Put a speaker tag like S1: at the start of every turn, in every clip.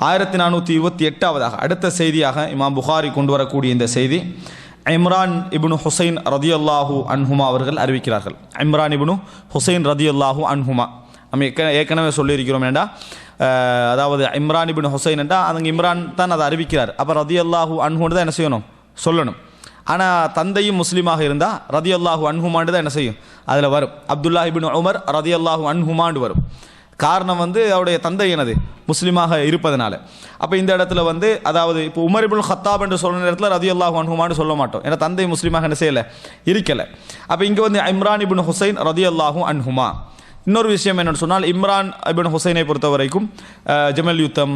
S1: 1428 அடுத்த செய்தியாக இமாம் புகாரி கொண்டு வரக்கூடிய இந்த செய்தி இம்ரான் இப்னு ஹுசைன் ரதியல்லாஹு அன்ஹுமா அவர்கள் அறிவிக்கிறார்கள். இம்ரான் இப்னு ஹுசைன் ரதியல்லாஹு அன்ஹுமா நம்ம ஏற்கனவே சொல்லியிருக்கிறோம் ஏண்டா, அதாவது இம்ரான் இப்னு ஹுசைன் என்றா அதுங்க இம்ரான் தான் அதை அறிவிக்கிறார். அப்போ ரதியல்லாஹு அன்ஹுன்னு தான் என்ன செய்யணும், சொல்லணும். ஆனால் தந்தையும் முஸ்லீமாக இருந்தால் ரதியல்லாஹு அன்ஹுமாண்டு தான் என்ன செய்யும், அதில் வரும். அப்துல்லா இப்னு உமர் ரதியல்லாஹு அன்ஹுமாண்டு வரும். காரணம் அவருடைய தந்தை எனது முஸ்லீமாக இருப்பதனால. அப்போ இந்த இடத்துல அதாவது இப்போ உமர் இப்னு ஹத்தாப் என்று சொல்கிற நேரத்தில் ரதியல்லாஹு அன்ஹுமான்னு சொல்ல மாட்டோம், ஏன்னா தந்தை முஸ்லீமாக என்ன செய்யலை, இருக்கலை. அப்போ இங்கே இம்ரான் இப்னு ஹுசைன் ரதியல்லாஹு அன்ஹுமா. இன்னொரு விஷயம் என்னென்னு சொன்னால், இம்ரான் இப்னு ஹுசைனை பொறுத்த வரைக்கும் ஜமல் யுத்தம்,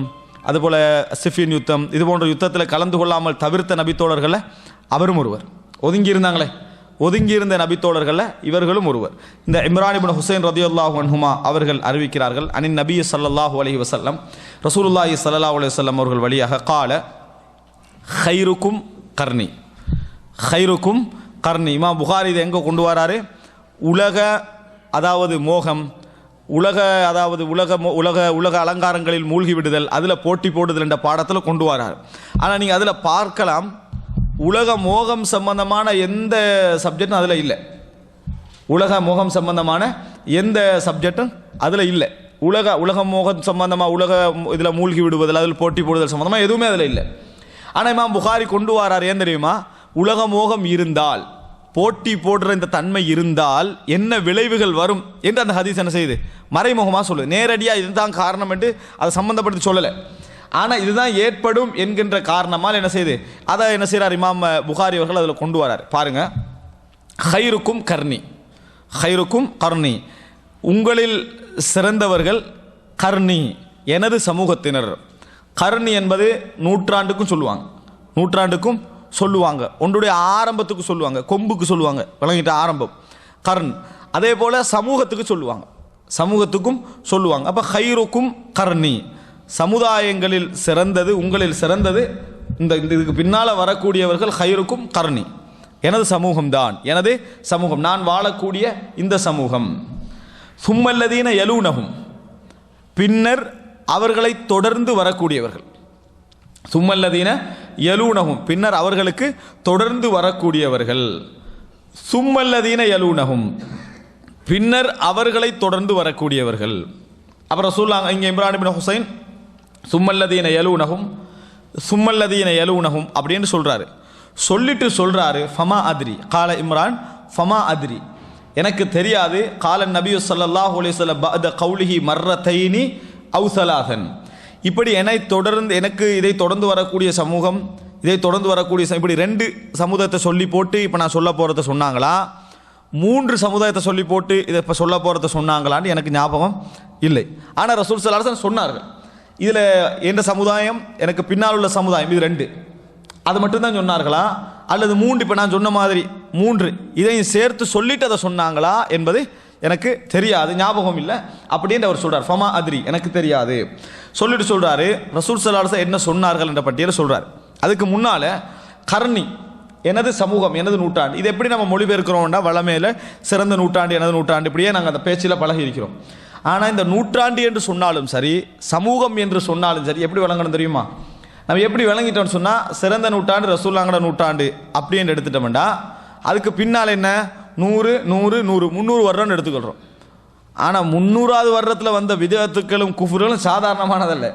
S1: அதுபோல் சிஃபின் யுத்தம், இது போன்ற யுத்தத்தில் கலந்து கொள்ளாமல் தவிர்த்த நபித்தோழர்களில் அவரும் ஒருவர். ஒதுங்கி இருந்தாங்களே, ஒதுங்கி இருந்த நபித்தோழர்களில் இவர்களும் ஒருவர். இந்த இம்ரான் இப்னு ஹுசைன் ரதியல்லாஹு அன்ஹுமா அவர்கள் அறிவிக்கிறார்கள், அனின் நபி ஸல்லல்லாஹு அலைஹி வஸல்லம், ரசூலுல்லாஹி ஸல்லல்லாஹு அலைஹி வஸல்லம் அவர்கள் வழியாக கால ஹைருக்கும் கர்னி, ஹைருக்கும் கர்னி. இமாம் புகாரி இதை எங்கே கொண்டு வராரு, உலக அதாவது மோகம், அதாவது உலக அலங்காரங்களில் மூழ்கி விடுதல், அதில் போட்டி போடுதல் என்ற பாடத்தில் கொண்டு வரார். ஆனால் நீங்கள் அதில் பார்க்கலாம், உலக மோகம் சம்பந்தமான எந்த சப்ஜெக்டும் அதில் இல்லை. உலக மோகம் சம்பந்தமான எந்த சப்ஜெக்டும் அதில் இல்லை. உலக மோகம் சம்பந்தமாக இதில் மூழ்கி விடுவதில், அதில் போட்டி போடுதல் சம்பந்தமாக எதுவுமே அதில் இல்லை. ஆனால் இமாம் புகாரி கொண்டு வரார். ஏன் தெரியுமா, உலக மோகம் இருந்தால், போட்டி போடுற இந்த தன்மை இருந்தால் என்ன விளைவுகள் வரும் என்று அந்த ஹதீஸ் என்ன செய்யுது, மறைமுகமாக சொல்லுது. நேரடியாக இதுதான் காரணம் என்று அதை சம்பந்தப்படுத்தி சொல்லலை. ஆனால் இதுதான் ஏற்படும் என்கின்ற காரணமால் என்ன செய்யுது, அதை என்ன செய்கிறார் இமாம் புகாரி அவர்கள் அதில் கொண்டு வரார். பாருங்க, ஹைருக்கும் கர்னி, ஹைருக்கும் கர்னி, உங்களில் சிறந்தவர்கள் கர்னி, எனது சமூகத்தினர். கர்னி என்பது நூற்றாண்டுக்கும் சொல்லுவாங்க, நூற்றாண்டுக்கும் சொல்லுவாங்க, ஒன்றுடைய ஆரம்பத்துக்கு சொல்லுவாங்க, கொம்புக்கு சொல்லுவாங்க, விளங்கிட்ட ஆரம்பம் கர்ன். அதே போல் சமூகத்துக்கு சொல்லுவாங்க, சமூகத்துக்கும் சொல்லுவாங்க. அப்போ ஹைருக்கும் கர்னி, சமுதாயங்களில் சிறந்தது, உங்களில் சிறந்தது இதுக்கு பின்னால் வரக்கூடியவர்கள் ஹைருக்கும் கர்னி, எனது சமூகம்தான், எனது சமூகம், நான் வாழக்கூடிய இந்த சமூகம். சும்மல்லதீன யலூனஹும், பின்னர் அவர்களை தொடர்ந்து வரக்கூடியவர்கள். சும்மல்லதீன யலூனஹும், பின்னர் அவர்களுக்கு தொடர்ந்து வரக்கூடியவர்கள். சும்மல்லதீன யலூனஹும், பின்னர் அவர்களை தொடர்ந்து வரக்கூடியவர்கள். அப்புறம் சொல்லாங்க இங்கே இம்ரான் இப்னு ஹுசைன் சும்மல்லதீன யலூனஹும், சும்மல்லதீன யலூனஹும் அப்படின்னு சொல்கிறாரு. சொல்லிட்டு சொல்கிறாரு, ஃபமா அத்ரி, கால இம்ரான் ஃபமா அத்ரி, எனக்கு தெரியாது. கால நபி ஸல்லல்லாஹு அலைஹி வஸல்லம் பஅத கௌலிஹி மர்ரதைனி அவு ஸலாஸன், இப்படி எனக்கு இதை தொடர்ந்து வரக்கூடிய சமூகம், இதை தொடர்ந்து வரக்கூடிய இப்படி 2 சமுதாயத்தை சொல்லி போட்டு இப்போ நான் சொல்ல போகிறத சொன்னாங்களா, 3 சமுதாயத்தை சொல்லி போட்டு இதை இப்போ சொல்ல போகிறத சொன்னாங்களான்னு எனக்கு ஞாபகம் இல்லை. ஆனால் ரசூல் ஸல்லல்லாஹு அலைஹி வஸல்லம் சொன்னார்கள், இதில் எந்த சமுதாயம், எனக்கு பின்னால் உள்ள சமுதாயம், இது 2 அது மட்டும்தான் சொன்னார்களா, அல்லது 3 இப்போ நான் சொன்ன மாதிரி 3 இதையும் சேர்த்து சொல்லிட்டு அதை சொன்னாங்களா என்பது எனக்கு தெரியாது, ஞாபகம் இல்லை அப்படின்னு அவர் சொல்கிறார். ஃபமா அத்ரி, எனக்கு தெரியாது சொல்லிட்டு சொல்கிறாரு. ரசூல் ஸல்லல்லாஹு அலைஹி வஸல்லம் என்ன சொன்னார்கள் என்ற பட்டியலை சொல்கிறார். அதுக்கு முன்னால் கர்னி, எனது சமூகம், எனது நூற்றாண்டு, இது எப்படி நம்ம மொழிபெயர்க்கிறோம்னா வளமையில் சிறந்த நூற்றாண்டு, எனது நூற்றாண்டு, இப்படியே நாங்கள் அந்த பேச்சில் பழகி இருக்கிறோம். ஆனால் இந்த நூற்றாண்டு என்று சொன்னாலும் சரி, சமூகம் என்று சொன்னாலும் சரி, எப்படி விளங்கணும் தெரியுமா, நம்ம எப்படி விளங்கிட்டோம்னு சொன்னால், சிறந்த நூற்றாண்டு ரசூலுல்லாஹ்வோட நூற்றாண்டு அப்படின்னு எடுத்துட்டோம்னா அதுக்கு பின்னால் என்ன 100 100 100 300 வருடம்னு எடுத்துக்கிறோம். ஆனால் 300வது வருடத்தில் வந்த விதத்துக்களும் குஃபுர்களும் சாதாரணமானதல்ல.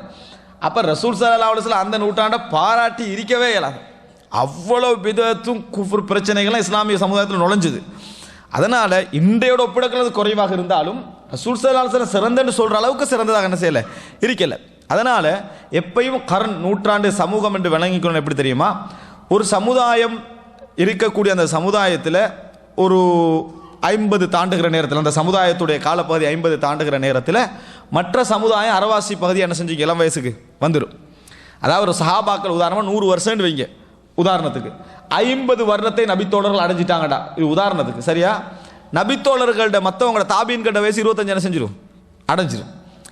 S1: அப்போ ரசூல் ஸல்லல்லாஹு அலைஹி வஸல்லம் அந்த நூற்றாண்டை பாராட்டி இருக்கவே இயலாது. அவ்வளோ விதத்தும் குஃபுர் பிரச்சனைகளும் இஸ்லாமிய சமுதாயத்தில் நுழைஞ்சுது. அதனால் இன்றையோட ஒப்பிடக்கிறது குறைவாக இருந்தாலும் ரசூல் ஸல்லல்லாஹு அலைஹி வஸல்லம் சிறந்தன்னு சொல்கிற அளவுக்கு சிறந்ததாக என்ன செய்யலை, இருக்கலை. அதனால் எப்பயும் கர்ன், நூற்றாண்டு, சமூகம் என்று விளங்கிக்கணும். எப்படி தெரியுமா, ஒரு சமுதாயம் இருக்கக்கூடிய அந்த சமுதாயத்தில் ஒரு 50 தாண்டுகிற நேரத்தில், அந்த சமுதாயத்துடைய காலப்பகுதி 50 தாண்டுகிற நேரத்தில் மற்ற சமுதாயம் அரைவாசி பகுதி என்ன செஞ்சு இளம் வயசுக்கு வந்துடும். அதாவது ஒரு சஹாபாக்கள் உதாரணமாக 100 வருஷம்னு வைங்க, உதாரணத்துக்கு 50 வருடத்தை நபித்தோழர்கள் அடைஞ்சிட்டாங்கடா, இது உதாரணத்துக்கு சரியா. நபித்தோழர்கள்ட மற்றவங்களோட தாபீன்கிட்ட வயசு 25 என்ன செஞ்சிடும், அடைஞ்சிடும்.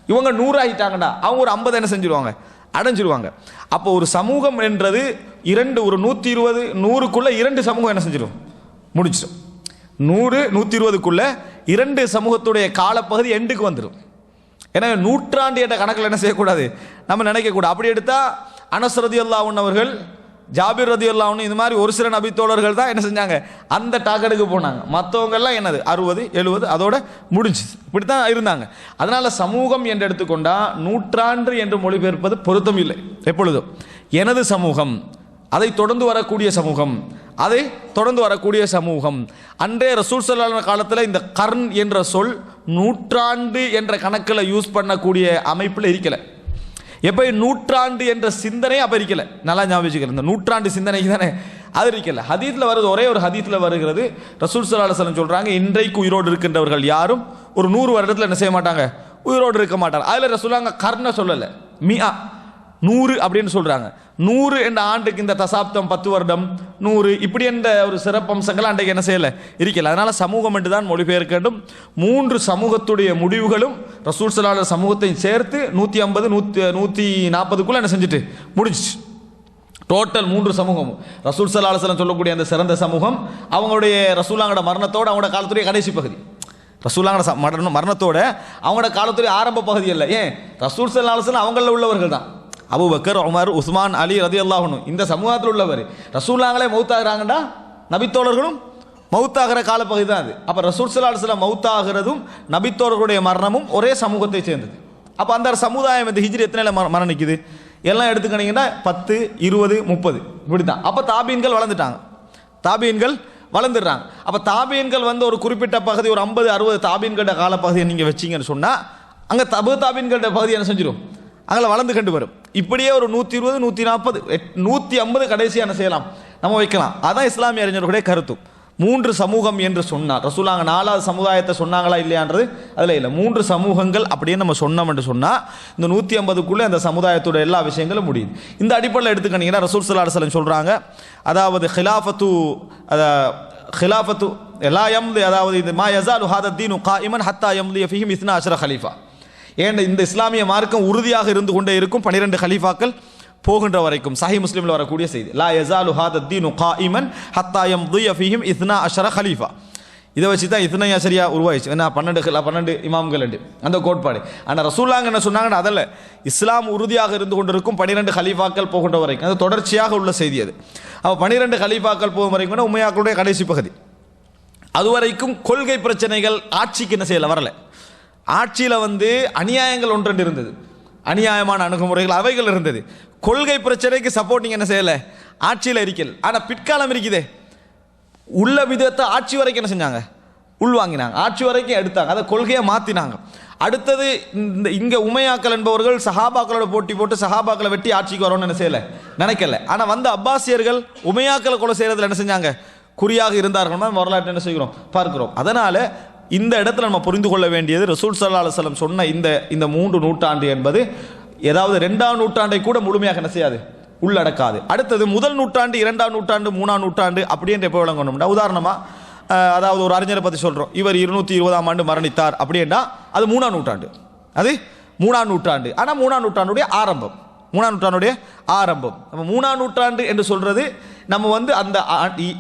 S1: இவங்க 100 ஆகிட்டாங்கடா, அவங்க ஒரு 50 என்ன செஞ்சிருவாங்க, அடைஞ்சிருவாங்க. அப்போ ஒரு சமூகம் என்றது ஒரு 120 100க்குள்ள 2 சமூகம் என்ன செஞ்சிடும், முடிச்சிடும். 100 120க்குள்ள 2 சமூகத்துடைய காலப்பகுதி எண்டுக்கு வந்துடும். எனவே நூற்றாண்டு என்ற கணக்கில் என்ன செய்யக்கூடாது, நம்ம நினைக்கக்கூடாது. அப்படி எடுத்தால் அனஸ் ரலியல்லாஹு அன்ஹு அவர்கள், ஜாபிர் ரலியல்லாஹு அன்ஹு, இந்த மாதிரி ஒரு சில நபி தோழர்கள் தான் என்ன செஞ்சாங்க, அந்த டாக்கெட்டுக்கு போனாங்க. மற்றவங்கெல்லாம் என்னது 60 70 அதோட முடிஞ்சு இப்படி தான் இருந்தாங்க. அதனால் சமூகம் என்று எடுத்துக்கொண்டால் நூற்றாண்டு என்று மொழிபெயர்ப்பது பொருத்தம் இல்லை. எப்பொழுதும் எனது சமூகம், அதை தொடர்ந்து வரக்கூடிய சமூகம், அதை தொடர்ந்து வரக்கூடிய சமூகம். அன்றைய ரசூல் ஸல்லல்லாஹு அலைஹி காலத்தில் இந்த கர்ன் என்ற சொல் நூற்றாண்டு என்ற கணக்கில் யூஸ் பண்ணக்கூடிய அமைப்பில் இருக்கலை. எப்போ நூற்றாண்டு என்ற சிந்தனை அப்போ இருக்கலை. நல்லா ஞாபகம் வச்சுக்கல, இந்த நூற்றாண்டு சிந்தனைக்கு தானே அது இருக்கல. ஹதீத்தில் வருது, ஒரே ஒரு ஹதீத்தில் வருகிறது, ரசூல் ஸல்லல்லாஹு அலைஹி வஸல்லம் சொல்கிறாங்க, இன்றைக்கு உயிரோடு இருக்கின்றவர்கள் யாரும் ஒரு 100 வருடத்தில் என்ன செய்ய மாட்டாங்க, உயிரோடு இருக்க மாட்டாங்க. அதில் ரசூலாங்க கர்னை சொல்லலை, மியா 100 அப்படின்னு சொல்கிறாங்க. 100 என்ற ஆண்டுக்கு இந்த தசாப்தம் 10 வருடம் 100 இப்படி என்ற ஒரு சிறப்பம்சங்கள் அன்றைக்கு என்ன செய்யலை இருக்கல. அதனால் சமூகம் என்று தான் மொழிபெயர்க்க வேண்டும். 3 சமூகத்துடைய முடிவுகளும் ரசூல் ஸல்லல்லாஹு அலைஹி சமூகத்தையும் சேர்த்து 150 140க்குள்ளே என்ன செஞ்சுட்டு முடிஞ்சிச்சு. டோட்டல் 3 சமூகமும் ரசூல் ஸல்லல்லாஹு அலைஹி வஸல்லம் சொல்லக்கூடிய அந்த சிறந்த சமூகம் அவங்களுடைய ரசூலாங்கட மரணத்தோடு அவங்களோட காலத்துடைய கடைசி பகுதி, ரசூலாங்கட மரணத்தோட அவங்களோட காலத்துடைய ஆரம்ப பகுதி இல்லை. ஏன் ரசூல் ஸல்லல்லாஹு அலைஹி வஸல்லம் அவங்களில் உள்ளவர்கள் தான். அபூபக்கர், உமர், உஸ்மான், அலி ரலியல்லாஹு அன்ஹு இந்த சமூகத்தில் உள்ளவர். ரசூலாங்களே மௌத்தாகிறாங்கடா, நபித்தோழர்களும் மௌத்தாகிற காலப்பகுதி தான் அது. அப்போ ரசூல் ஸல்லல்லாஹு அலைஹி வஸல்லம் மௌத்தாகிறதும் நபித்தோழர்களுடைய மரணமும் ஒரே சமூகத்தை சேர்ந்தது. அப்போ அந்த சமுதாயம் இந்த ஹிஜ்ரி எத்தனை மரணிக்குது எல்லாம் எடுத்துக்கிட்டீங்கன்னா 10 20 30 இப்படி தான். அப்போ தாபீன்கள் வளர்ந்துட்டாங்க, தாபீன்கள் வளர்ந்துடுறாங்க. அப்போ தாபீன்கள் வந்து ஒரு குறிப்பிட்ட பகுதி ஒரு 50 60 தாபீன்களோட காலப்பகுதியை நீங்கள் வச்சிங்கன்னு சொன்னால் அங்கே தாபீன்களோட பகுதி என்ன செஞ்சிடும், அங்கே வளர்ந்து கண்டு வரும். இப்படியே ஒரு 120 140 150 கடைசியாக என்ன செய்யலாம், நம்ம வைக்கலாம். அதான் இஸ்லாமிய அறிஞர்களுடைய கருத்து. 3 சமூகம் என்று சொன்னார் ரசூலாங்க. 4வது சமுதாயத்தை சொன்னாங்களா இல்லையான்றது அதில் இல்லை. 3 சமூகங்கள் அப்படியே நம்ம சொன்னோம் என்று சொன்னால் இந்த 150க்குள்ளே அந்த சமுதாயத்தோட எல்லா விஷயங்களும் முடியுது. இந்த அடிப்படையில் எடுத்துக்கிட்டீங்கன்னா ரசூல் ஸல்லல்லாஹு அலைஹி வஸல்லம் சொல்கிறாங்க, அதாவது ஹிலாஃபத்து எல்லா யம்தி, அதாவது இது மா யஸாலு ஹாதா தீனு காயிமன் ஹத்தா யம்தி ஃபீஹி 12 கலீஃபா. ஏன் இந்த இஸ்லாமிய மார்க்கம் உறுதியாக இருந்து கொண்டே இருக்கும் 12 கலீஃபாக்கள் போகின்ற வரைக்கும். சஹீஹ் முஸ்லிமில் வரக்கூடிய செய்தி, லா யஸாலு ஹாதா தீனு காயிமன் ஹத்தா யம்தி ஃபீஹி 12 கலீஃபா. இதை வச்சு தான் இத்னா அஷரியா உருவாயிச்சு. ஏன்னா 12 இமாம்கள் அந்த கோட்பாடு. ஆனால் ரசூலுல்லாஹ் என்ன சொன்னாங்கன்னு அதில் இஸ்லாம் உறுதியாக இருந்து கொண்டிருக்கும் 12 கலீஃபாக்கள் போகின்ற வரைக்கும், அது தொடர்ச்சியாக உள்ள செய்தி. அது அப்போ 12 கலீஃபாக்கள் போகும் வரைக்கும் உமையாக்களுடைய கடைசி பகுதி. அதுவரைக்கும் கொள்கை பிரச்சனைகள் ஆட்சிக்கு என்ன செய்யலை, வரலை. ஆட்சியில் வந்து அநியாயங்கள் ஒன்றென்று இருந்தது, அநியாயமான அணுகுமுறைகள் அவைகள் இருந்தது. கொள்கை பிரச்சனைக்கு சப்போர்ட்டிங் என்ன செய்யலை, ஆட்சியில் இருக்கல. ஆனால் பிற்காலம் இருக்குதே, உள்ள விதத்தை ஆட்சி வரைக்கும் என்ன செஞ்சாங்க, உள்வாங்கினாங்க, ஆட்சி வரைக்கும் எடுத்தாங்க, அதை கொள்கையை மாற்றினாங்க. அடுத்தது இந்த இங்கே உமையாக்கள் என்பவர்கள் சஹாபாக்களோட போட்டி போட்டு சஹாபாக்களை வெட்டி ஆட்சிக்கு வரணும்னு என்ன செய்யலை, நினைக்கல. ஆனால் வந்து அப்பாசியர்கள் உமையாக்களை கொலை செய்கிறதுல என்ன செஞ்சாங்க, குறியாக இருந்தார்கள். வரலாற்று என்ன செய்கிறோம் பார்க்கிறோம். அதனால் இந்த இடத்துல நம்ம புரிந்து கொள்ள வேண்டியது, ரசூல் ஸல்லல்லாஹு அலைஹி வஸல்லம் சொன்ன இந்த 3 நூற்றாண்டு என்பது ஏதாவது 2ஆம் நூற்றாண்டை கூட முழுமையாக என்ன செய்யாது, உள்ளடக்காது. அடுத்தது முதல் நூற்றாண்டு 2ஆம் நூற்றாண்டு 3ஆம் நூற்றாண்டு அப்படின்ற எப்போ விளங்கணும்னா, உதாரணமாக அதாவது ஒரு அறிஞரை பற்றி சொல்கிறோம், இவர் 220ஆம் ஆண்டு மரணித்தார் அப்படின்னா அது 3ஆம் நூற்றாண்டு, அது 3ஆம் நூற்றாண்டு. ஆனால் 3ஆம் நூற்றாண்டுடைய ஆரம்பம், 3ஆம் நூற்றாண்டுடைய ஆரம்பம். நம்ம 3ஆம் நூற்றாண்டு என்று சொல்கிறது நம்ம வந்து அந்த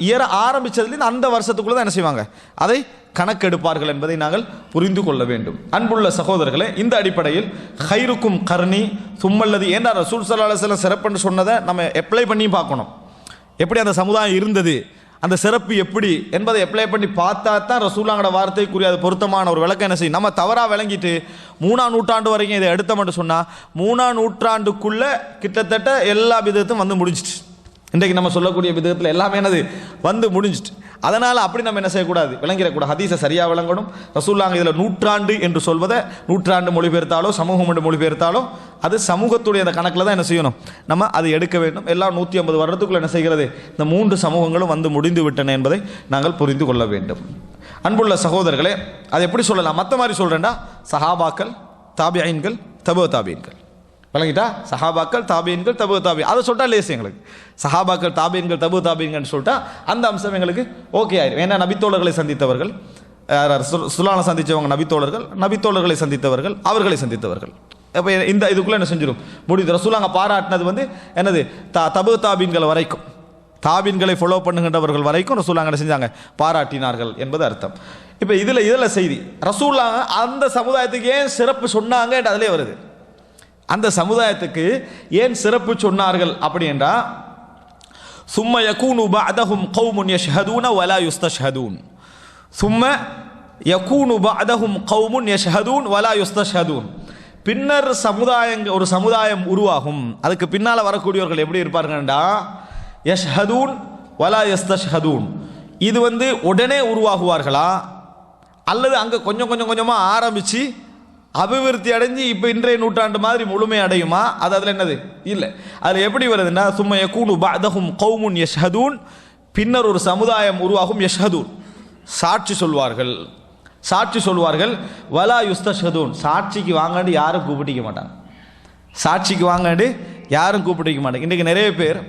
S1: இயற ஆரம்பித்ததுலேருந்து அந்த வருஷத்துக்குள்ளே தான் என்ன செய்வாங்க, அதை கணக்கெடுப்பார்கள் என்பதை நாங்கள் புரிந்து கொள்ள வேண்டும். அன்புள்ள சகோதரர்களே, இந்த அடிப்படையில் ஹைருக்கும் கர்ணி சும்மல்லது ஏன்னா ரசூல் ஸல்லல்லாஹு அலைஹி வஸல்லம் சிறப்புன்னு சொன்னதை நம்ம அப்ளை பண்ணி பார்க்கணும். எப்படி அந்த சமுதாயம் இருந்தது, அந்த சிறப்பு எப்படி என்பதை அப்ளை பண்ணி பார்த்தா தான் ரசூலுல்லாஹ்வோட வார்த்தைக்குரிய அது பொருத்தமான ஒரு விளக்கம் என்ன செய்யும். நம்ம தவறாக விளங்கிட்டு 3ஆம் நூற்றாண்டு வரைக்கும் இதை எடுத்தோம்னு சொன்னால் 3ஆம் நூற்றாண்டுக்குள்ளே கிட்டத்தட்ட எல்லா விதத்தும் வந்து முடிஞ்சிட்டு. இன்றைக்கு நம்ம சொல்லக்கூடிய விதத்தில் எல்லாமே என்னது வந்து முடிஞ்சிட்டு. அதனால் அப்படி நம்ம என்ன செய்யக்கூடாது, விளங்கிடக்கூடாது. ஹதீஸை சரியாக விளங்கணும். ரசூலுல்லாஹ் இதில் நூற்றாண்டு என்று சொல்வதை நூற்றாண்டு மொழிபெயர்த்தாலோ சமூகம் என்று மொழிபெயர்த்தாலோ அது சமூகத்துடைய அந்த கணக்கில் தான் என்ன செய்யணும், நம்ம அதை எடுக்க வேண்டும். எல்லாம் 150 வருடத்துக்குள்ள என்ன செய்கிறது, இந்த 3 சமூகங்களும் வந்து முடிந்து விட்டன என்பதை நாங்கள் புரிந்து கொள்ள வேண்டும். அன்புள்ள சகோதரர்களே, அதை எப்படி சொல்லலாம், மற்ற மாதிரி சொல்கிறேன்டா, சஹாபாக்கள், தாபியீன்கள், தபு தாபியீன்கள், விளங்கிட்டா, சஹாபாக்கள், தாபியீன்கள், தபு தாபி, அதை சொல்லிட்டா லேசு எங்களுக்கு. சஹாபாக்கள், தாபியீன்கள், தபு தாபியீன்கள் சொல்லிட்டா அந்த அம்சம் எங்களுக்கு ஓகே ஆயிடும். ஏன்னா நபித்தோழர்களை சந்தித்தவர்கள், சுலானை சந்தித்தவங்க நபித்தோழர்கள், நபித்தோழர்களை சந்தித்தவர்கள், அவர்களை சந்தித்தவர்கள். அப்போ இந்த இதுக்குள்ளே என்ன செஞ்சிடும் முடியுது. ரசூலுல்லாஹ் பாராட்டினது வந்து என்னது, தபு தாபீன்கள் வரைக்கும், தாபின்களை ஃபாலோ பண்ணுகின்றவர்கள் வரைக்கும் ரசூலுல்லாஹ் என்ன செஞ்சாங்க, பாராட்டினார்கள் என்பது அர்த்தம். இப்போ இதில் செய்தி ரசூலுல்லாஹ் அந்த சமுதாயத்துக்கு ஏன் சிறப்பு சொன்னாங்க என்று அதிலே வருது. அந்த சமுதாயத்துக்கு ஏன் சிறப்பு சொன்னார்கள் அப்படி என்றால், சும்ம யகூனு பஅதஹும் கௌமுன் யஷ்ஹதூன வலா யுஸ்தஷ்ஹதூன், சும்ம யகூனு பஅதஹும் கௌமுன் யஷ்ஹதூன் வலா யுஸ்தஷ்ஹதூன், பின்னர் ஒரு சமுதாயம் உருவாகும், அதுக்கு பின்னால் வரக்கூடியவர்கள் எப்படி இருப்பார்கள்டா, யஷ்ஹதூன் வலா யஸ்தஷ்ஹதூன், இது உடனே உருவாகுவார்களா அல்லது அங்கே கொஞ்சம் கொஞ்சமாக ஆரம்பித்து அபிவிருத்தி அடைஞ்சு இப்போ இன்றைய நூற்றாண்டு மாதிரி முழுமை அடையுமா, அது அதில் என்னது இல்லை. அதில் எப்படி வருதுன்னா, சும்ம யகூனு பஅதஹும் கௌமுன் யஷ்ஹதூன், பின்னர் ஒரு சமுதாயம் உருவாகும், யஷ்ஹதூன் சாட்சி சொல்வார்கள், வலா யுஸ்தஷ்ஹதூன் சாட்சிக்கு வாங்காண்டு யாரும் கூப்பிட்டிக்க மாட்டாங்க, சாட்சிக்கு வாங்காண்டு யாரும் கூப்பிட்டிக்க மாட்டாங்க. இன்றைக்கு நிறைய பேர்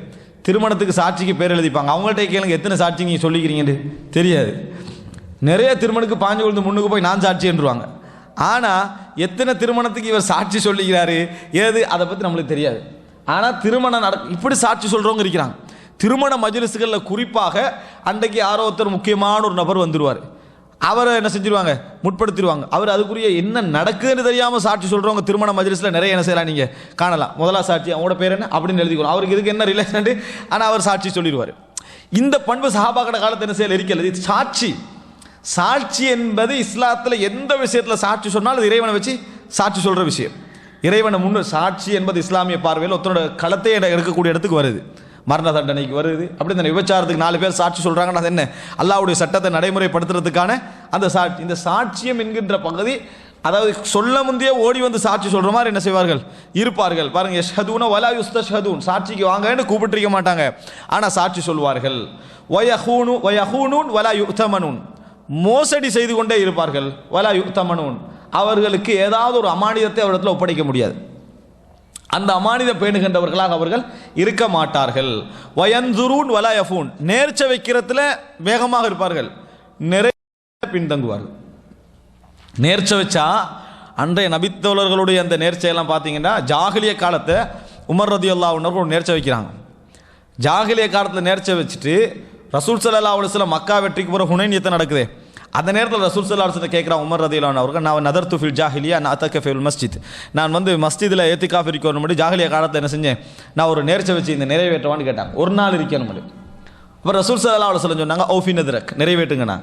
S1: திருமணத்துக்கு சாட்சிக்கு பேர் எழுதிப்பாங்க. அவங்கள்ட்ட கேளுங்க எத்தனை சாட்சி நீங்கள் சொல்லிக்கிறீங்கன்னு தெரியாது. நிறைய திருமணத்துக்கு பாஞ்சு கொண்டு முன்னுக்கு போய் நான் சாட்சி என்றுவாங்க. ஆனால் எத்தனை திருமணத்துக்கு இவர் சாட்சி சொல்லிக்கிறாரு ஏது அதை பற்றி நம்மளுக்கு தெரியாது. ஆனால் திருமணம் இப்படி சாட்சி சொல்கிறவங்க இருக்கிறாங்க. திருமண மஜ்லிஸ்களில் குறிப்பாக அன்றைக்கு யாரோ ஒருத்தர் முக்கியமான ஒரு நபர் வந்துடுவார், அவரை என்ன செஞ்சிருவாங்க, முற்படுத்திடுவாங்க. அவர் அதுக்குரிய என்ன நடக்குதுன்னு தெரியாமல் சாட்சி சொல்கிறவங்க திருமண மஜ்லிஸில் நிறைய என்ன செய்யலாம், நீங்கள் காணலாம். முதலா சாட்சி அவங்களோட பேர் என்ன அப்படின்னு எழுதிக்கணும், அவருக்கு இதுக்கு என்ன ரிலேஷன், ஆனால் அவர் சாட்சி சொல்லிடுவார். இந்த பண்பு சஹாபாக்கள காலத்தில் என்ன செய்யல இருக்கிறது. சாட்சி என்பது இஸ்லாத்தில் எந்த விஷயத்தில் சாட்சி சொன்னால் அது இறைவனை வச்சு சாட்சி சொல்கிற விஷயம். இறைவனை சாட்சி என்பது இஸ்லாமிய பார்வையில் ஒருத்தரோட களத்தை எடுக்கக்கூடிய இடத்துக்கு வருது, மரண தண்டனைக்கு வருது. அப்படி இந்த விபச்சாரத்துக்கு 4 பேர் சாட்சி சொல்கிறாங்கன்னா அது என்ன, அல்லாஹ்வுடைய சட்டத்தை நடைமுறைப்படுத்துறதுக்கான அந்த சாட்சி. இந்த சாட்சியம் என்கின்ற பகுதி, அதாவது சொல்ல முந்தைய ஓடி வந்து சாட்சி சொல்கிற மாதிரி என்ன செய்வார்கள், இருப்பார்கள். பாருங்க, யஷ்ஹதூன வலா யுஸ்தஷ்ஹதூன் சாட்சிக்கு வாங்கன்னு கூப்பிட்டுருக்க மாட்டாங்க, ஆனால் சாட்சி சொல்வார்கள். வயஹூனூன் வலா யுத்தமனூன் மோசடி செய்து கொண்டே இருப்பார்கள். வலா யுத்தமனூன் அவர்களுக்கு ஏதாவது ஒரு அமானிதத்தை அவரிடத்தில் ஒப்படைக்க முடியாது, அந்த அமானித பேணுகின்றவர்களாக அவர்கள் இருக்க மாட்டார்கள். வயன்துரூன் வலா யஃபூன் நேர்ச்சை வைக்கிறதுல வேகமாக இருப்பார்கள், நிறைய பின்தங்குவார்கள். நேர்ச்சை வச்சா அன்றைய நபித்தோழர்களுடைய அந்த நேர்ச்சையெல்லாம் பார்த்தீங்கன்னா, ஜாகிலிய காலத்தை உமர் ரலியல்லாஹு அன்ஹு ஒரு நேர்ச்சை வைக்கிறாங்க. ஜாகிலிய காலத்தில் நேர்ச்சை வச்சுட்டு ரசூல் ஸல்லல்லாஹு அலைஹி வஸல்லம் மக்கா வெற்றிக்கு போகிற ஹுனைன் யுத்தம் நடக்குது. அந்த நேரத்தில் ரசூல் ஸல்லல்லாஹு அலைஹி வஸல்லம் கேட்குறான் உமர் ரலியல்லாஹு அன்ஹு அவர்கள், நான் நதர்து ஃபில் ஜாஹிலியா நான் அத்தக ஃபில் மஸ்ஜித், நான் மஸ்ஜிதில் ஏத்திகாஃப் இருக்கணும் முன்னாடி ஜாஹிலிய காலத்தில் என்ன செஞ்சேன், நான் ஒரு நேர்ச்சை வச்சு இந்த நிறைவேற்றவான்னு கேட்டாங்க. ஒரு நாள் இருக்கணும் முடியும். இப்போ ரசூல் ஸல்லல்லாஹு அலைஹி வஸல்லம் சொன்னாங்க, ஓஃபி நதரக் நிறைவேற்றுங்கண்ணா.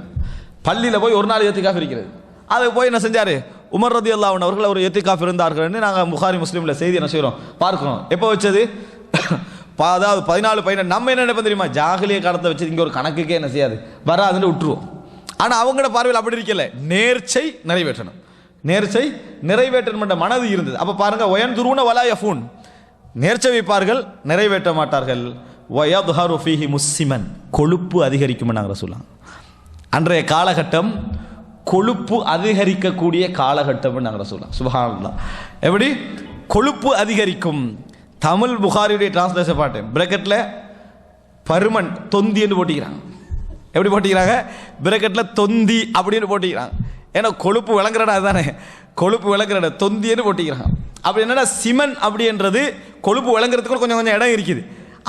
S1: பள்ளியில் போய் ஒரு நாள் ஏத்திகாஃப் இருக்கிறது, அதை போய் என்ன செஞ்சார், உமர் ரலியல்லாஹு அன்ஹு அவர்கள் ஒரு ஏத்திகாஃப் இருந்தார்கள்னு நாங்கள் புகாரி முஸ்லீமில் செய்தி என்ன செய்கிறோம் பார்க்குறோம். எப்போ வச்சது, அதாவது 14-15. நம்ம என்ன நினைப்போம் தெரியுமா, ஜாகிலிய காலத்தை வச்சு இங்கே ஒரு கணக்குக்கே என்ன செய்யாது வராதுன்னு விட்டுருவோம். ஆனால் அவங்களோட பார்வையில் அப்படி இருக்கல, நேர்ச்சை நிறைவேற்றணும், நேர்ச்சை நிறைவேற்றணும் என்ற மனது இருந்தது. அப்போ பாருங்க, வயன்துரூன வலா யஃபூன் நேர்ச்சை வைப்பார்கள், நிறைவேற்ற மாட்டார்கள். வயத்ஹரு ஃபீஹி முஸ்ஸிமன் கொழுப்பு அதிகரிக்கும் நாங்கள் சொல்லலாம். அன்றைய காலகட்டம் கொழுப்பு அதிகரிக்கக்கூடிய காலகட்டம் நாங்கள் சொல்லலாம். சுப்ஹானல்லாஹ், எப்படி கொழுப்பு அதிகரிக்கும். தமிழ் புகாரியுடைய டிரான்ஸ்லேஷன் பாட்டு பிரக்கெட்டில் பருமன் தொந்தி என்று போட்டிக்கிறாங்க. எப்படி போட்டிக்கிறாங்க, பிரக்கெட்டில் தொந்தி அப்படின்னு போட்டிக்கிறாங்க. ஏன்னா கொழுப்பு விளங்குறடா, அதுதானே கொழுப்பு விளங்குறட, தொந்தின்னு போட்டிக்கிறாங்க. அப்படி என்னன்னா சிமன் அப்படின்றது கொழுப்பு விளங்குறதுக்கு கொஞ்சம் கொஞ்சம் இடம் இருக்குது.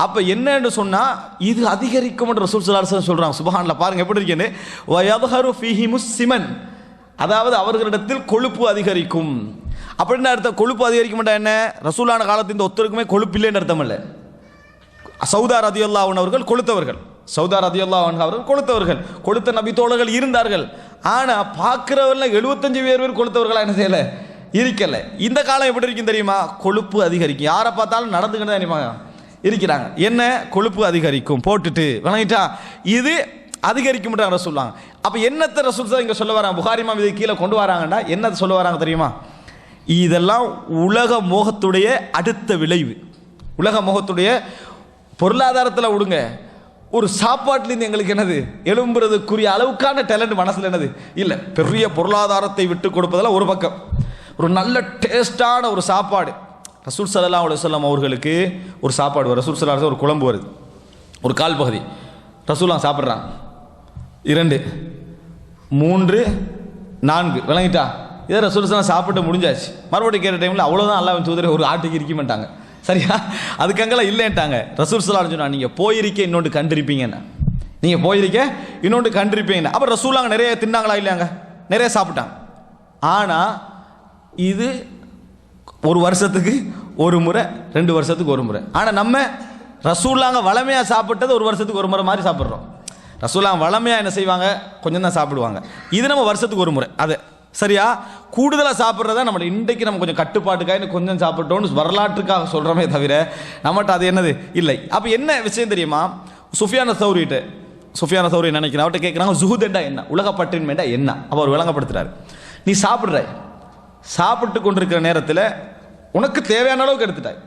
S1: அப்போ என்னன்னு சொன்னால் இது அதிகரிக்கும் என்று ரசூல் ஸல்லல்லாஹு அலைஹி வஸல்லம் சொல்கிறாங்க. சுப்ஹானல்லாஹ், பாருங்க எப்படி இருக்குன்னு. வயத்ஹரு ஃபீஹி முஸ்ஸிமன் அதாவது அவர்களிடத்தில் கொழுப்பு அதிகரிக்கும். அப்படின்னு அர்த்தம். கொழுப்பு அதிகரிக்க மாட்டா என்ன, ரசூலான காலத்து இந்த ஒருத்தருக்குமே கொழுப்பு இல்லைன்னு அர்த்தம் இல்லை. சௌதா ரலியல்லாஹு அன்ஹு அவர்கள் கொழுத்தவர்கள், சௌதா ரலியல்லாஹு அன்ஹு அவர்கள் கொழுத்தவர்கள், கொழுத்த நபி தோழர்கள் இருந்தார்கள். ஆனால் பார்க்குறவர்கள் 75 பேர் கொழுத்தவர்களாக என்ன செய்யலை, இருக்கல. இந்த காலம் எப்படி இருக்கும் தெரியுமா, கொழுப்பு அதிகரிக்கும். யாரை பார்த்தாலும் நடந்துக்கிட்டு தான் தெரியுமா இருக்கிறாங்க. என்ன கொழுப்பு அதிகரிக்கும் போட்டுட்டு வணங்கிட்டா இது அதிகரிக்கும் சொல்லுவாங்க. அப்போ என்னத்தை ரசூல் இங்கே சொல்ல வராங்க, புகாரி இமாம் இது கீழே கொண்டு வராங்கன்னா என்னத்தை சொல்ல வராங்க தெரியுமா, இதெல்லாம் உலக மோகத்துடைய அடுத்த விளைவு. உலக மோகத்துடைய பொருளாதாரத்தில் விடுங்க, ஒரு சாப்பாட்டிலேருந்து எங்களுக்கு என்னது எழும்புறதுக்குரிய அளவுக்கான டேலண்ட் மனசில் என்னது இல்லை. பெரிய பொருளாதாரத்தை விட்டு கொடுப்பதெல்லாம் ஒரு பக்கம், ஒரு நல்ல டேஸ்டான ஒரு சாப்பாடு. ரசூல் ஸல்லல்லாஹு அலைஹி வஸல்லம் அவர்களுக்கு ஒரு சாப்பாடு வரும், ரசூல் ஸல்லல்லாஹு அலைஹி வஸல்லம் ஒரு குழம்பு வருது, ஒரு கால் பகுதி ரசூலாம் சாப்பிட்றாங்க. 2 3 4 விளங்கிட்டா, இதை ரசூல் ஸல்லல்லாஹு அலைஹி வஸல்லம் சாப்பிட்டு முடிஞ்சாச்சு. மறுபடியும் கேட்ட டைமில் அவ்வளோதான் அல்லாஹ்வின் தூதரே ஒரு ஆட்டுக்கு இருக்க மாட்டாங்க, சரியா? அதுக்கங்கெல்லாம் இல்லைன்ட்டாங்க. ரசூல் ஸல்லல்லாஹு அலைஹி வஸல்லம் நீங்கள் போயிருக்க இன்னொன்று கண்டிருப்பீங்கன்னு, நீங்கள் போயிருக்க இன்னொன்று கண்டிருப்பீங்கன்னு. அப்புறம் ரசூலாங்க நிறைய தின்னாங்களா இல்லையாங்க? நிறைய சாப்பிட்டாங்க. ஆனால் இது ஒரு வருஷத்துக்கு ஒரு முறை, 2 வருஷத்துக்கு ஒரு முறை. ஆனால் நம்ம ரசூலாங்க வளமையாக சாப்பிட்டது ஒரு வருஷத்துக்கு ஒரு முறை மாதிரி சாப்பிட்றோம். ரசூலாங்க வளமையாக என்ன செய்வாங்க? கொஞ்சம் தான் சாப்பிடுவாங்க. இது நம்ம வருஷத்துக்கு ஒரு முறை. அது சரியா? கூடுதலாக சாப்பிட்றதா நம்ம இன்றைக்கு நம்ம கொஞ்சம் கட்டுப்பாட்டுக்காக கொஞ்சம் சாப்பிட்டோன்னு வரலாற்றுக்காக சொல்கிறோமே தவிர நம்மகிட்ட அது என்னது இல்லை. அப்போ என்ன விஷயம் தெரியுமா? சுஃபியான சௌரி நினைக்கிறேன், அவர்கிட்ட கேட்குறாங்க ஜுஹுதண்டா என்ன, உலகப்பற்றின்மைண்டா என்ன? அப்போ அவர் விளங்கப்படுத்துறாரு. நீ சாப்பிட்டு கொண்டிருக்கிற நேரத்தில் உனக்கு தேவையான அளவுக்கு எடுத்துட்டாய்.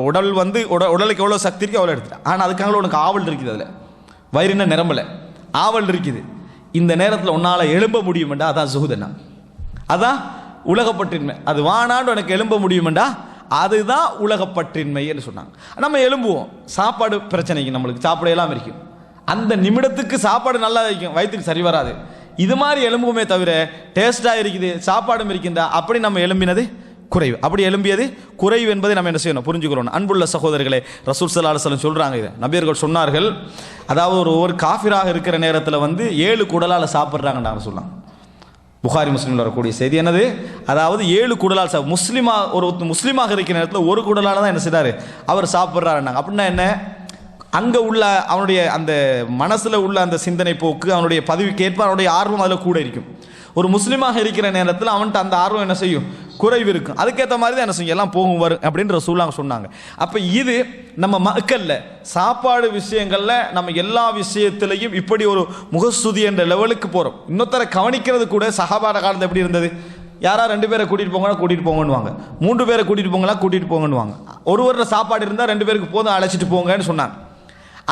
S1: உடல் வந்து உடலுக்கு எவ்வளோ சக்தி இருக்கு அவ்வளோ எடுத்துட்டேன். ஆனால் அதுக்காக உனக்கு ஆவல் இருக்குது, அதில் வயிறுன நிரம்பலை ஆவல் இருக்குது. இந்த நேரத்தில் உன்னால் எழும்ப முடியுமெண்டா அதான் ஜுஹுதன்னா, அதான் உலகப்பற்றின்மை. அது வானாண்டு உனக்கு எழும்ப முடியுமெண்டா அதுதான் உலகப்பற்றின்மைன்னு சொன்னாங்க. நம்ம எழும்புவோம், சாப்பாடு பிரச்சனைக்கு நம்மளுக்கு சாப்பிட எல்லாம் இருக்கும். அந்த நிமிடத்துக்கு சாப்பாடு நல்லா இருக்கும், வயிற்றுக்கு சரி வராது. இது மாதிரி எலும்புமே தவிர டேஸ்டாக இருக்குது, சாப்பாடும் இருக்கின்றா, அப்படி நம்ம எலும்பினது குறைவு. அப்படி எலும்பியது குறைவு என்பதை நம்ம என்ன செய்யணும், புரிஞ்சுக்கிறோம். அன்புள்ள சகோதரர்களே, ரசூல் ஸல்லல்லாஹு அலைஹி வஸல்லம் சொல்கிறாங்க, இதை நபியர்கள் சொன்னார்கள். அதாவது ஒரு காஃபிராக இருக்கிற நேரத்தில் வந்து 7 குடலால் சாப்பிட்றாங்கன்னு சொல்லலாம். புகாரி முஸ்லீமில் வரக்கூடிய செய்தி என்னது? அதாவது 7 குடலால் முஸ்லீமாக இருக்கிற நேரத்தில் ஒரு குடலால் தான் என்ன செய்கிறாரு, அவர் சாப்பிட்றாருன்னாங்க. அப்படின்னா என்ன? அங்கே உள்ள அவனுடைய அந்த மனசில் உள்ள அந்த சிந்தனை போக்கு, அவனுடைய பதவிக்கேற்ப அவனுடைய ஆர்வம் அதில் கூட இருக்கும். ஒரு முஸ்லீமாக இருக்கிற நேரத்தில் அவன்கிட்ட அந்த ஆர்வம் என்ன செய்யும், குறைவு இருக்கும். அதுக்கேற்ற மாதிரி தான் என்ன செய்யும், எல்லாம் போகும் வரும் அப்படின்ற ரசூலுல்லாஹ் சொன்னாங்க. அப்போ இது நம்ம மக்களில் சாப்பாடு விஷயங்களில் நம்ம எல்லா விஷயத்திலையும் இப்படி ஒரு முகஸ்துதி என்ற லெவலுக்கு போகிறோம். இன்னொருத்தரை கவனிக்கிறது கூட சஹாபாட காலத்தில் எப்படி இருந்தது? யாரா 2 பேரை கூட்டிகிட்டு போங்கன்னா கூட்டிகிட்டு போங்கன்னுவாங்க, 3 பேரை கூட்டிகிட்டு போங்களா கூட்டிகிட்டு போங்கன்னுவாங்க. ஒருவரில் சாப்பாடு இருந்தால் 2 பேருக்கு போதும் அழைச்சிட்டு போங்கன்னு சொன்னாங்க.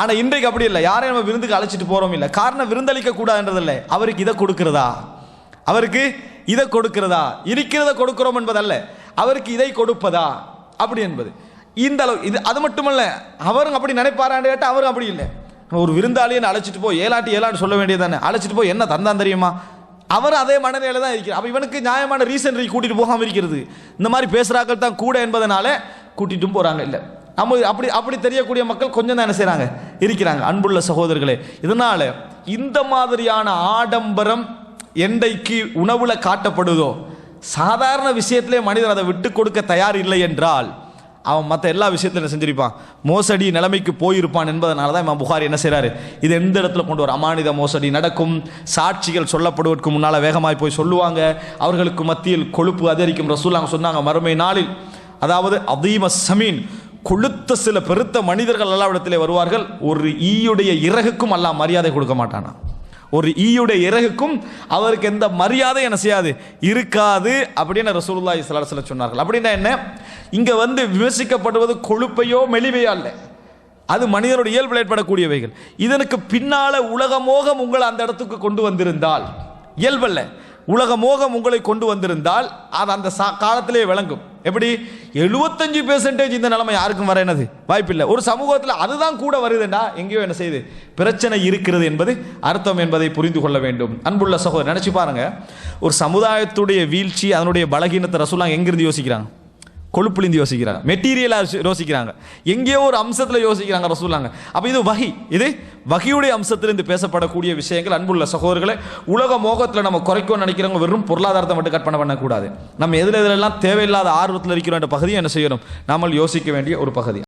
S1: ஆனால் இன்றைக்கு அப்படி இல்லை, யாரையும் நம்ம விருந்துக்கு அழைச்சிட்டு போகிறோம் இல்லை. காரணம் விருந்தளிக்க கூடாதுன்றதில்லை, அவருக்கு இதை கொடுக்கிறதா, இருக்கிறத கொடுக்கிறோம் என்பதல்ல, அவருக்கு இதை கொடுப்பதா அப்படி என்பது. இந்த அளவு இது. அது மட்டுமல்ல, அவரும் அப்படி நினைப்பாரான்னு கேட்டால் அவரும் அப்படி இல்லை. ஒரு விருந்தாளியை அழைச்சிட்டு போய் ஏலாட்டு சொல்ல வேண்டியதானே, அழைச்சிட்டு போய் என்ன தந்தான் தெரியுமா, அவர் அதே மனநிலையில தான் இருக்கிறார். அப்போ இவனுக்கு நியாயமான ரீசன் கூட்டிகிட்டு போகாமல் இருக்கிறது. இந்த மாதிரி பேசுகிறாக்கள் தான் கூட என்பதனால கூட்டிகிட்டும் போகிறாங்க. இல்லை, நம்ம அப்படி தெரியக்கூடிய மக்கள் கொஞ்சம் தான் என்ன செய்கிறாங்க, இருக்கிறாங்க. அன்புள்ள சகோதரர்களே, இதனால் இந்த மாதிரியான ஆடம்பரம் என்றைக்கு உணவுல காட்டப்படுதோ, சாதாரண விஷயத்திலே மனிதன் அதை விட்டு கொடுக்க தயார் இல்லை என்றால் அவன் மற்ற எல்லா விஷயத்திலும் என்ன செஞ்சிருப்பான், மோசடி நிலைமைக்கு போயிருப்பான் என்பதனால தான் இமாம் புகாரி என்ன செய்கிறாரு, இது எந்த இடத்துல கொண்டு வர அமானித மோசடி நடக்கும், சாட்சிகள் சொல்லப்படுவதற்கு முன்னால் வேகமாய் போய் சொல்லுவாங்க, அவர்களுக்கு மத்தியில் கொழுப்பு அதிகரிக்கும். ரசூலுல்லாஹ் சொன்னாங்க, மறுமை நாளில் அதாவது அதீம சமீன், கொளுத்த சில பெருத்த மனிதர்கள் அல்லாஹ்விடத்திலே வருவார்கள். ஒரு ஈயுடைய இறகுக்கும் அல்லாஹ் மரியாதை கொடுக்க மாட்டானா, ஒரு ஈயுடைய இறகுக்கும் அவருக்கு எந்த மரியாதை என்ன செய்யாது, இருக்காது அப்படின்னு ரசூலுல்லாஹி ஸல்லல்லாஹு அலைஹி வஸல்லம் சொன்னார்கள். அப்படின்னா என்ன, இங்க வந்து விமர்சிக்கப்படுவது கொழுப்பையோ மெலிவையோ அல்ல, அது மனிதனுடைய இயல்பில் ஏற்படக்கூடியவைகள். இதற்கு பின்னால உலக மோகம் உங்களை அந்த இடத்துக்கு கொண்டு வந்திருந்தால், இயல்பல்ல உலக மோகம் உங்களை கொண்டு வந்திருந்தால் அது அந்த காலத்திலே விளங்கும். எப்படி 75% இந்த நிலைமை யாருக்கும் வர என்னது வாய்ப்பில்லை. ஒரு சமூகத்தில் அதுதான் கூட வருதுண்டா எங்கேயோ என்ன செய்யுது, பிரச்சனை இருக்கிறது என்பது அர்த்தம் என்பதை புரிந்து கொள்ள வேண்டும். அன்புள்ள சகோதரர், நினைச்சு பாருங்க, ஒரு சமுதாயத்துடைய வீழ்ச்சி, அதனுடைய பலகீனத்தை ரசூலுல்லாஹ் எங்கிருந்து யோசிக்கிறாங்க, கொழுப்புலிந்து யோசிக்கிறாங்க, மெட்டீரியலாக யோசிக்கிறாங்க, எங்கேயோ ஒரு அம்சத்தில் யோசிக்கிறாங்க ரசூலுல்லாஹ். அப்போ இது வஹியுடைய அம்சத்திலிருந்து பேசப்படக்கூடிய விஷயங்கள். அன்புள்ள சகோதரர்களை, உலக மோகத்தில் நம்ம குறைக்கணும்னு நினைக்கிறவங்க வெறும் பொருளாதாரத்தை மட்டும் கற்பனை பண்ணக்கூடாது. நம்ம எதிலெல்லாம் தேவையில்லாத ஆர்வத்தில் இருக்கிறோம் என்ற பகுதியை என்ன செய்யணும், நாம யோசிக்க வேண்டிய ஒரு பகுதி.